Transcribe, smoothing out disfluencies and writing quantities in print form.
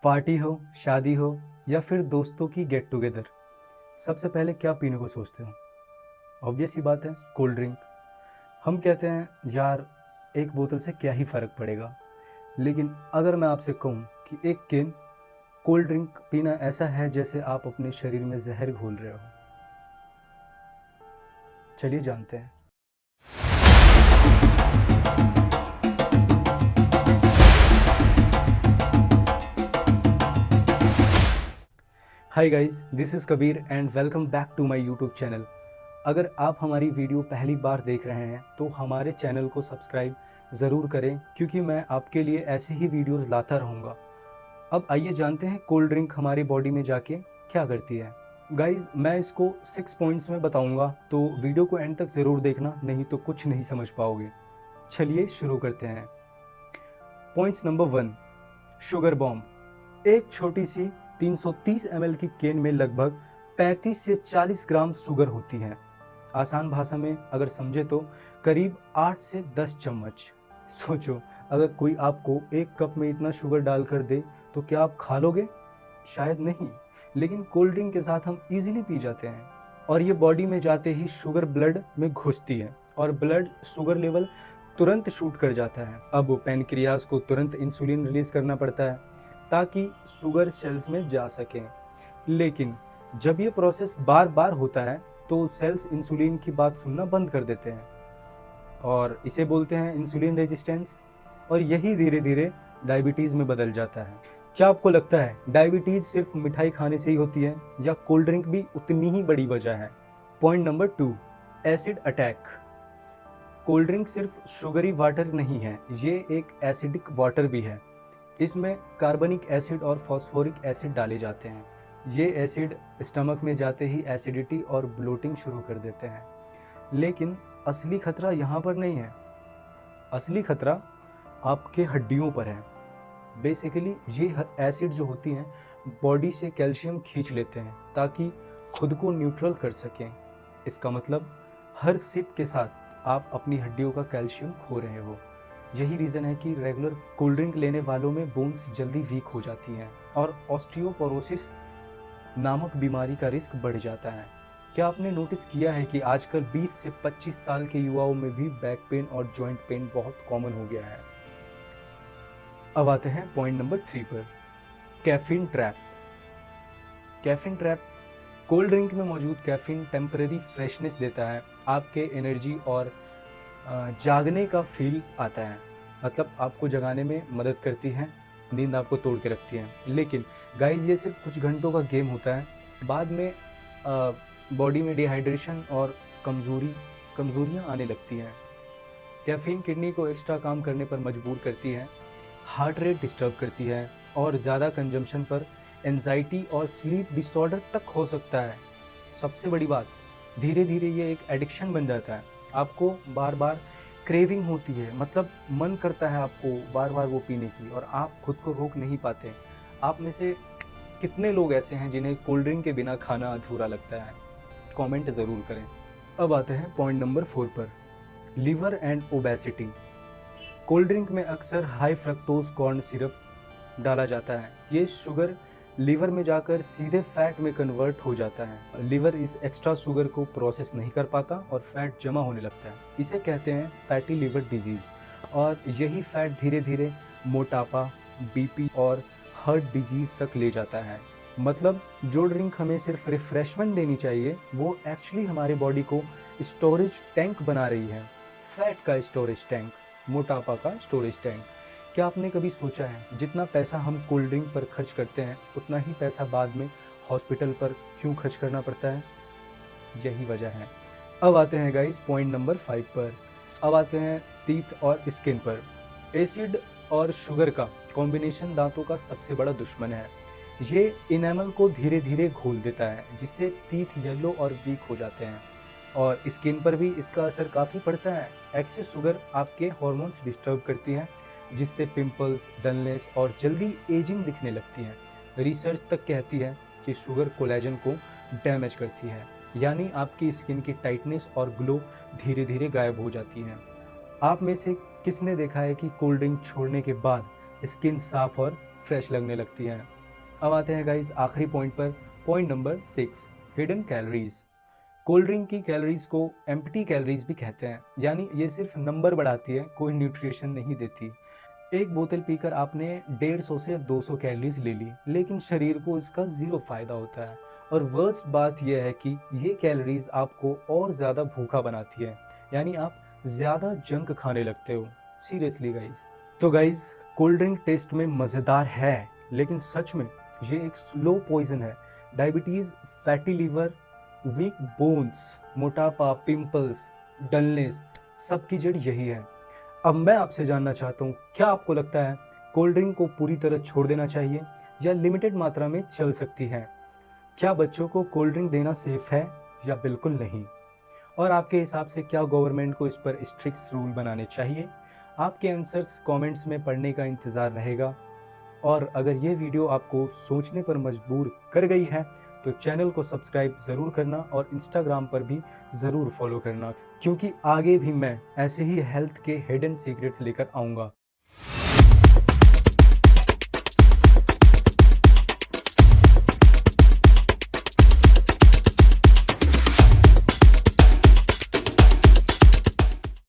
Party हो, शादी हो या फिर दोस्तों की गेट टुगेदर, सबसे पहले क्या पीने को सोचते हो? ऑब्वियस सी बात है, कोल्ड ड्रिंक। हम कहते हैं यार एक बोतल से क्या ही फ़र्क पड़ेगा। लेकिन अगर मैं आपसे कहूँ कि एक कैन कोल्ड ड्रिंक पीना ऐसा है जैसे आप अपने शरीर में जहर घोल रहे हो। चलिए जानते हैं। Hi guys, this is Kabir and welcome back to my YouTube channel. अगर आप हमारी वीडियो पहली बार देख रहे हैं तो हमारे चैनल को सब्सक्राइब ज़रूर करें, क्योंकि मैं आपके लिए ऐसे ही वीडियोस लाता रहूँगा। अब आइए जानते हैं कोल्ड ड्रिंक हमारी बॉडी में जाके क्या करती है। गाइस, मैं इसको 6 पॉइंट्स में बताऊंगा, तो वीडियो को एंड तक ज़रूर देखना, नहीं तो कुछ नहीं समझ पाओगे। चलिए शुरू करते हैं। Points number 1, sugar bomb. एक छोटी सी 330 ml की केन में लगभग 35 से 40 ग्राम शुगर होती है। आसान भाषा में अगर समझे तो करीब 8 से 10 चम्मच। सोचो, अगर कोई आपको एक कप में इतना शुगर डालकर दे तो क्या आप खा लोगे? शायद नहीं, लेकिन कोल्ड ड्रिंक के साथ हम इजीली पी जाते हैं। और ये बॉडी में जाते ही शुगर ब्लड में घुसती है और ब्लड शुगर लेवल तुरंत शूट कर जाता है। अब पैनक्रियाज को तुरंत इंसुलिन रिलीज करना पड़ता है ताकि शुगर सेल्स में जा सके। लेकिन जब ये प्रोसेस बार बार होता है तो सेल्स इंसुलिन की बात सुनना बंद कर देते हैं और इसे बोलते हैं इंसुलिन रेजिस्टेंस। और यही धीरे धीरे डायबिटीज़ में बदल जाता है। क्या आपको लगता है डायबिटीज़ सिर्फ मिठाई खाने से ही होती है, या कोल्ड ड्रिंक भी उतनी ही बड़ी वजह है? Point number 2, acid attack. Cold drink सिर्फ शुगरी वाटर नहीं है, ये एक एसिडिक वाटर भी है। इसमें कार्बनिक एसिड और फॉस्फोरिक एसिड डाले जाते हैं। ये एसिड स्टमक में जाते ही एसिडिटी और ब्लोटिंग शुरू कर देते हैं। लेकिन असली खतरा यहाँ पर नहीं है। असली खतरा आपके हड्डियों पर है। बेसिकली ये एसिड जो होती हैं बॉडी से कैल्शियम खींच लेते हैं ताकि खुद को न्यूट्रल कर सकें। इसका मतलब हर सिप के साथ आप अपनी हड्डियों का कैल्शियम खो रहे हो। यही रीज़न है कि रेगुलर कोल्ड ड्रिंक लेने वालों में बोन्स जल्दी वीक हो जाती हैं और ऑस्टियोपोरोसिस नामक बीमारी का रिस्क बढ़ जाता है। क्या आपने नोटिस किया है कि आजकल 20 से 25 साल के युवाओं में भी बैक पेन और जॉइंट पेन बहुत कॉमन हो गया है? अब आते हैं पॉइंट नंबर 3 पर, caffeine trap. Caffeine trap. Cold drink में मौजूद कैफीन टेम्परेरी फ्रेशनेस देता है, आपके एनर्जी और जागने का फील आता है। मतलब आपको जगाने में मदद करती है, नींद आपको तोड़ के रखती है। लेकिन गाइस, ये सिर्फ कुछ घंटों का गेम होता है। बाद में बॉडी में डिहाइड्रेशन और कमज़ोरियाँ आने लगती हैं। कैफीन किडनी को एक्स्ट्रा काम करने पर मजबूर करती है, हार्ट रेट डिस्टर्ब करती है और ज़्यादा कंजम्पशन पर एंजाइटी और स्लीप डिसऑर्डर तक हो सकता है। सबसे बड़ी बात, धीरे धीरे ये एक एडिक्शन बन जाता है। आपको बार बार क्रेविंग होती है, मतलब मन करता है आपको बार बार वो पीने की, और आप खुद को रोक नहीं पाते। आप में से कितने लोग ऐसे हैं जिन्हें कोल्ड ड्रिंक के बिना खाना अधूरा लगता है? कमेंट ज़रूर करें। अब आते हैं पॉइंट नंबर 4 पर, liver and obesity. Cold drink में अक्सर हाई फ्रक्टोज कॉर्न सिरप डाला जाता है। ये शुगर लीवर में जाकर सीधे फैट में कन्वर्ट हो जाता है। लीवर इस एक्स्ट्रा शुगर को प्रोसेस नहीं कर पाता और फैट जमा होने लगता है। इसे कहते हैं फैटी लीवर डिजीज़। और यही फैट धीरे धीरे मोटापा, बीपी और हार्ट डिजीज़ तक ले जाता है। मतलब जो ड्रिंक हमें सिर्फ रिफ्रेशमेंट देनी चाहिए, वो एक्चुअली हमारे बॉडी को स्टोरेज टैंक बना रही है। फैट का स्टोरेज टैंक, मोटापा का स्टोरेज टैंक। क्या आपने कभी सोचा है जितना पैसा हम कोल्ड ड्रिंक पर खर्च करते हैं उतना ही पैसा बाद में हॉस्पिटल पर क्यों खर्च करना पड़ता है? यही वजह है। अब आते हैं गाइस पॉइंट नंबर 5 पर। अब आते हैं टीथ और स्किन पर। एसिड और शुगर का कॉम्बिनेशन दांतों का सबसे बड़ा दुश्मन है। ये इनेमल को धीरे धीरे घोल देता है, जिससे टीथ येलो और वीक हो जाते हैं। और स्किन पर भी इसका असर काफ़ी पड़ता है। एक्सेस शुगर आपके हार्मोन्स डिस्टर्ब करती है, जिससे पिंपल्स, डलनेस और जल्दी एजिंग दिखने लगती है। रिसर्च तक कहती है कि शुगर कोलेजन को डैमेज करती है, यानी आपकी स्किन की टाइटनेस और ग्लो धीरे धीरे गायब हो जाती है। आप में से किसने देखा है कि कोल्ड ड्रिंक छोड़ने के बाद स्किन साफ और फ्रेश लगने लगती हैं। अब आते हैं गाइस आखिरी पॉइंट पर, point number 6, hidden calories. Cold drink की कैलोरीज को एम्प्टी कैलोरीज भी कहते हैं, यानी ये सिर्फ नंबर बढ़ाती है, कोई न्यूट्रिशन नहीं देती। एक बोतल पीकर आपने 150 से 200 कैलोरीज ले ली, लेकिन शरीर को इसका ज़ीरो फायदा होता है। और वर्स्ट बात यह है कि ये कैलोरीज आपको और ज़्यादा भूखा बनाती है, यानी आप ज़्यादा जंक खाने लगते हो। Seriously guys. तो गाइस, कोल्ड ड्रिंक टेस्ट में मज़ेदार है, लेकिन सच में ये एक स्लो पॉइजन है। Diabetes, fatty liver, weak bones, मोटापा, पिंपल्स, डलनेस, सबकी जड़ यही है। अब मैं आपसे जानना चाहता हूँ, क्या आपको लगता है कोल्ड ड्रिंक को पूरी तरह छोड़ देना चाहिए या लिमिटेड मात्रा में चल सकती है? क्या बच्चों को कोल्ड ड्रिंक देना सेफ है या बिल्कुल नहीं? और आपके हिसाब से क्या गवर्नमेंट को इस पर स्ट्रिक्ट रूल बनाने चाहिए? आपके आंसर्स कमेंट्स में पढ़ने का इंतज़ार रहेगा। और अगर ये वीडियो आपको सोचने पर मजबूर कर गई है तो चैनल को सब्सक्राइब ज़रूर करना और इंस्टाग्राम पर भी ज़रूर फॉलो करना, क्योंकि आगे भी मैं ऐसे ही हेल्थ के हिडन सीक्रेट्स लेकर आऊँगा।